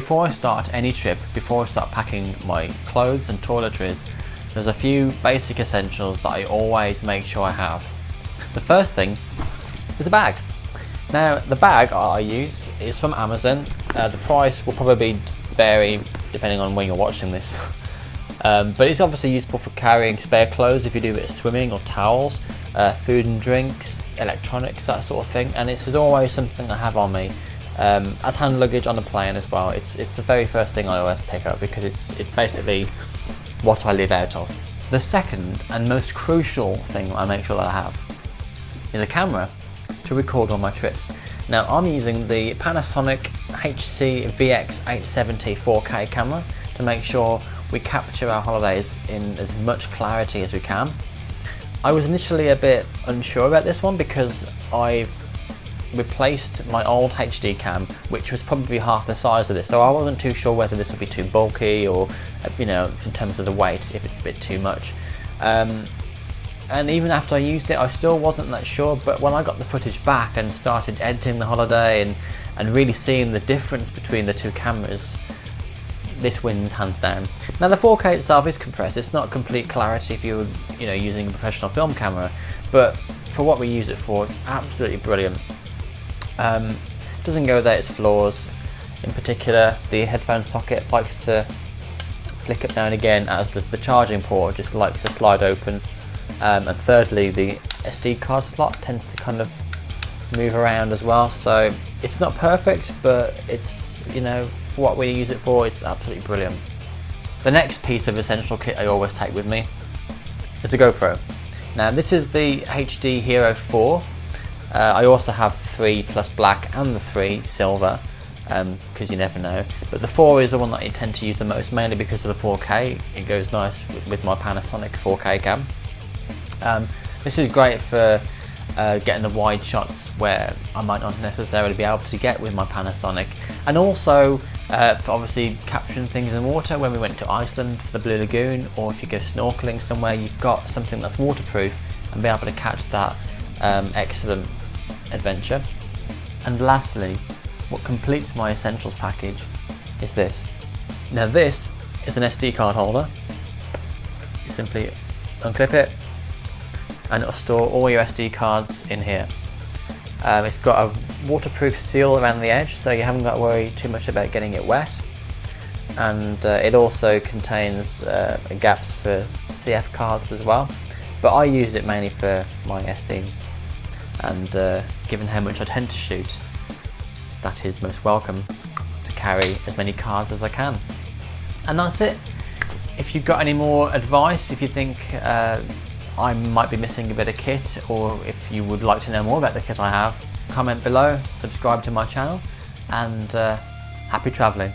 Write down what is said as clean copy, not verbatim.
before I start any trip, before I start packing my clothes and toiletries, there's a few basic essentials that I always make sure I have. The first thing is a bag. Now, the bag I use is from Amazon. The price will probably vary depending on when you're watching this. But it's obviously useful for carrying spare clothes if you do a bit of swimming, or towels, food and drinks, electronics, that sort of thing. And this is always something I have on me as hand luggage on the plane as well. It's the very first thing I always pick up because it's basically what I live out of. The second and most crucial thing I make sure that I have is a camera to record all my trips. Now, I'm using the Panasonic HC VX870 4K camera to make sure we capture our holidays in as much clarity as we can. I was initially a bit unsure about this one because I've replaced my old HD cam, which was probably half the size of this, so I wasn't too sure whether this would be too bulky or, you know, in terms of the weight, if it's a bit too much. And even after I used it, I still wasn't that sure, but when I got the footage back and started editing the holiday and really seeing the difference between the two cameras, this wins hands down. Now, the 4K itself is compressed. It's not complete clarity if you're using a professional film camera, but for what we use it for, it's absolutely brilliant. Doesn't go without its flaws. In particular, the headphone socket likes to flick up now and again, as does the charging port, just likes to slide open. And thirdly, the SD card slot tends to kind of move around as well. So it's not perfect, but it's, for what we use it for, it's absolutely brilliant. The next piece of essential kit I always take with me is a GoPro. Now, this is the HD Hero 4. I also have 3 plus black and the 3 silver, because you never know. But the 4 is the one that I tend to use the most, mainly because of the 4K. It goes nice with my Panasonic 4K cam. This is great for getting the wide shots where I might not necessarily be able to get with my Panasonic, and also for obviously capturing things in water. When we went to Iceland for the Blue Lagoon, or if you go snorkeling somewhere, you've got something that's waterproof and be able to catch that excellent adventure. And lastly, what completes my essentials package is this. Now, this is an SD card holder. You simply unclip it and it'll store all your SD cards in here. It's got a waterproof seal around the edge, so you haven't got to worry too much about getting it wet. And it also contains gaps for CF cards as well. But I used it mainly for my SDs. And given how much I tend to shoot, that is most welcome to carry as many cards as I can. And that's it. If you've got any more advice, if you think I might be missing a bit of kit, or if you would like to know more about the kit I have, comment below, subscribe to my channel, and happy travelling.